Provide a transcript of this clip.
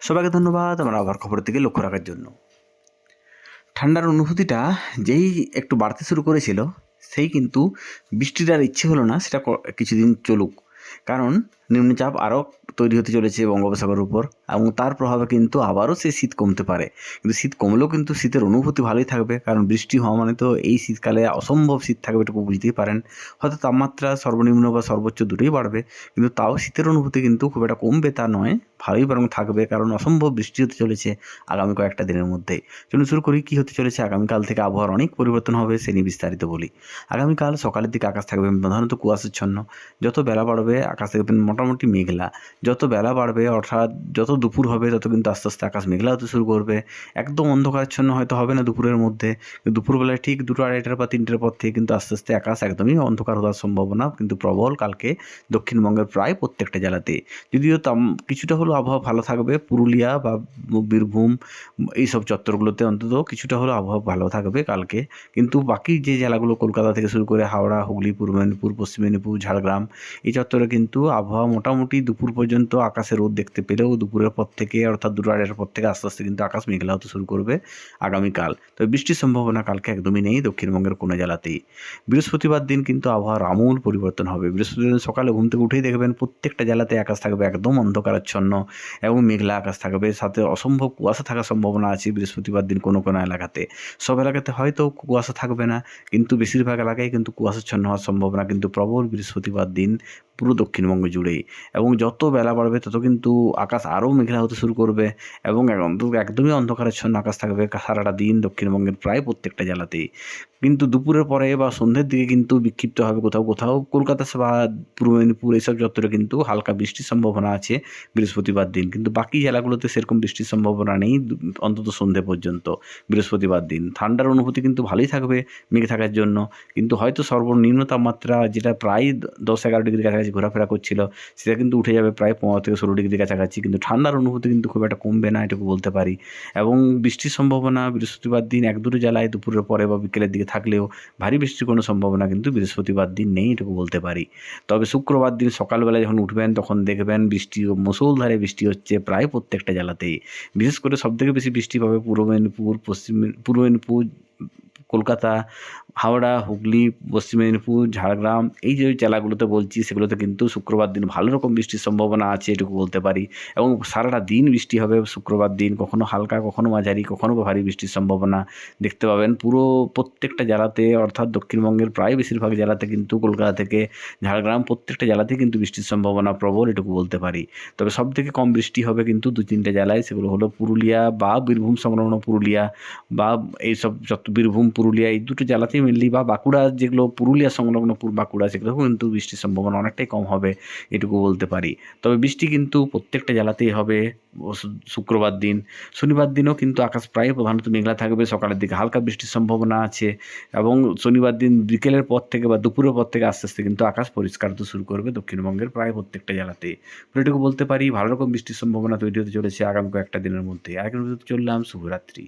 সবাইকে ধন্যবাদ আমার আবহাওয়ার খবরের দিকে লক্ষ্য রাখার জন্য। ঠান্ডার অনুভূতিটা যেই একটু বাড়তে শুরু করেছিল, সেই কিন্তু বৃষ্টির আর ইচ্ছে হলো না সেটা কিছুদিন চলুক। কারণ নিম্নচাপ আরও তৈরি হতে চলেছে বঙ্গোপসাগরের উপর, এবং তার প্রভাবে কিন্তু আবারও সেই শীত কমতে পারে। কিন্তু শীত কমলেও কিন্তু শীতের অনুভূতি ভালোই থাকবে, কারণ বৃষ্টি হওয়া মানে তো এই শীতকালে অসম্ভব শীত থাকবে, এটুকু বুঝতেই পারেন। হয়তো তাপমাত্রা সর্বনিম্ন বা সর্বোচ্চ দুটোই বাড়বে, কিন্তু তাও শীতের অনুভূতি কিন্তু খুব একটা কমবে তা নয়, ভালোই বরং থাকবে, কারণ অসম্ভব বৃষ্টি হতে চলেছে আগামী কয়েকটা দিনের মধ্যেই। চলুন শুরু করি কী হতে চলেছে আগামীকাল থেকে। আবহাওয়ার অনেক পরিবর্তন হবে, সে নিয়ে বিস্তারিত বলি। আগামীকাল সকালের দিকে আকাশ থাকবে প্রধানত কুয়াশাচ্ছন্ন। যত বেলা বাড়বে আকাশ দেখবেন মোটামুটি মেঘলা। যত বেলা বাড়বে অর্থাৎ যত দুপুর হবে তত কিন্তু আস্তে আস্তে আকাশ মেঘলা হতে শুরু করবে। একদম অন্ধকারাচ্ছন্ন হয়তো হবে না দুপুরের মধ্যে, কিন্তু দুপুরবেলায় ঠিক 2টা 2:30 বা 3টের পর থেকে কিন্তু আস্তে আস্তে আকাশ একদমই অন্ধকার হওয়ার সম্ভাবনা কিন্তু প্রবল কালকে দক্ষিণবঙ্গের প্রায় প্রত্যেকটা জেলাতে। যদিও কিছুটা হলেও আবহাওয়া ভালো থাকবে পুরুলিয়া বা বীরভূম এইসব চত্বরগুলোতে, অন্তত কিছুটা হলেও আবহাওয়া ভালো থাকবে কালকে। কিন্তু বাকি যে জেলাগুলো কলকাতা থেকে শুরু করে হাওড়া, হুগলি, পূর্ব মেদিনীপুর, পশ্চিম মেদিনীপুর, ঝাড়গ্রাম, এই চত্বরে কিন্তু আবহাওয়া মোটামুটি দুপুর পর্যন্ত আকাশে রোদ দেখতে পেলেও দুপুরের পর থেকে অর্থাৎ 2টা 2:30 পর থেকে আস্তে আস্তে কিন্তু আকাশ মেঘলা হতে শুরু করবে আগামীকাল। তবে বৃষ্টির সম্ভাবনা কালকে একদমই নেই দক্ষিণবঙ্গের কোনো জেলাতেই। বৃহস্পতিবার দিন কিন্তু আবহাওয়ার আমূল পরিবর্তন হবে। বৃহস্পতিবার দিন সকালে ঘুম থেকে উঠেই দেখবেন প্রত্যেকটা জেলাতে আকাশ থাকবে একদম অন্ধকারাচ্ছন্ন এবং মেঘলা আকাশ থাকবে, সাথে অসম্ভব কুয়াশা থাকার সম্ভাবনা আছে বৃহস্পতিবার দিন কোনো কোনো এলাকাতে। সব এলাকাতে হয়তো কুয়াশা থাকবে না, কিন্তু বেশিরভাগ এলাকায় কিন্তু কুয়াশাচ্ছন্ন হওয়ার সম্ভাবনা কিন্তু প্রবল বৃহস্পতিবার দিন পুরো দক্ষিণবঙ্গ জুড়েই। এবং যত বেলা বাড়বে তত কিন্তু আকাশ আরও মেঘলা হতে শুরু করবে এবং একদমই অন্ধকারাচ্ছন্ন আকাশ থাকবে সারাটা দিন দক্ষিণবঙ্গের প্রায় প্রত্যেকটা জেলাতেই। কিন্তু দুপুরের পরে বা সন্ধ্যের দিকে কিন্তু বিক্ষিপ্ত হবে কোথাও কোথাও কলকাতা বা পূর্ব মেদিনীপুর এইসব চত্বরে কিন্তু হালকা বৃষ্টির সম্ভাবনা আছে বৃহস্পতিবার দিন। কিন্তু বাকি জেলাগুলোতে সেরকম বৃষ্টির সম্ভাবনা নেই অন্তত সন্ধ্যে পর্যন্ত বৃহস্পতিবার দিন। ঠান্ডার অনুভূতি কিন্তু ভালোই থাকবে মেঘে থাকার জন্য, কিন্তু হয়তো সর্বনিম্ন তাপমাত্রা যেটা প্রায় 10-11 ডিগ্রির কাছাকাছি ঘোরাফেরা করছিল, সেটা কিন্তু উঠে যাবে প্রায় 15-16 ডিগ্রির কাছাকাছি। কিন্তু ঠান্ডার অনুভূতি কিন্তু খুব একটা কমবে না, এটুকু বলতে পারি। এবং বৃষ্টির সম্ভাবনা বৃহস্পতিবার দিন 1-2 জেলায় দুপুরের পরে বা বিকেলের দিকে থাকলেও ভারী বৃষ্টির কোনো সম্ভাবনা কিন্তু বৃহস্পতিবার দিন নেই, এটুকু বলতে পারি। তবে শুক্রবার দিন সকালবেলা যখন উঠবেন তখন দেখবেন বৃষ্টি, মুষলধারে বৃষ্টি হচ্ছে প্রায় প্রত্যেকটা জেলাতেই। বিশেষ করে সবথেকে বেশি বৃষ্টি পাবে পূর্ব মেদিনীপুর, পূর্ব মেদিনীপুর, কলকাতা, হাওড়া, হুগলি, পশ্চিম মেদিনীপুর, ঝাড়গ্রাম, এই যে জেলাগুলোতে বলছি সেগুলোতে কিন্তু শুক্রবার দিন ভালো রকম বৃষ্টির সম্ভাবনা আছে, এটুকু বলতে পারি। এবং সারাটা দিন বৃষ্টি হবে শুক্রবার দিন, কখনো হালকা, কখনো মাঝারি, কখনো বা ভারী বৃষ্টির সম্ভাবনা দেখতে পাবেন পুরো প্রত্যেকটা জেলাতে, অর্থাৎ দক্ষিণবঙ্গের প্রায় বেশিরভাগ জেলাতে কিন্তু কলকাতা থেকে ঝাড়গ্রাম প্রত্যেকটা জেলাতেই কিন্তু বৃষ্টির সম্ভাবনা প্রবল, এটুকু বলতে পারি। তবে সবথেকে কম বৃষ্টি হবে কিন্তু 2-3টে জেলায়, সেগুলো হলো পুরুলিয়া বা বীরভূম সংলগ্ন পুরুলিয়া বা এইসব বীরভূম, পুরুলিয়া এই দুটো জেলাতেই মেনলি, বা বাঁকুড়া যেগুলো পুরুলিয়া সংলগ্ন বাঁকুড়া, সেগুলোও কিন্তু বৃষ্টির সম্ভাবনা অনেকটাই কম হবে, এটুকু বলতে পারি। তবে বৃষ্টি কিন্তু প্রত্যেকটা জেলাতেই হবে শুক্রবার দিন। শনিবার দিনও কিন্তু আকাশ প্রায় প্রধানত মেঘলা থাকবে, সকালের দিকে হালকা বৃষ্টির সম্ভাবনা আছে এবং শনিবার দিন বিকেলের পর থেকে বা দুপুরের পর থেকে আস্তে আস্তে কিন্তু আকাশ পরিষ্কার হতে শুরু করবে দক্ষিণবঙ্গের প্রায় প্রত্যেকটা জেলাতে। এটুকু বলতে পারি ভালো রকম বৃষ্টির সম্ভাবনা তৈরি হতে চলেছে আগামী কয়েকটা দিনের মধ্যে। আরেকটা চললাম, শুভরাত্রি।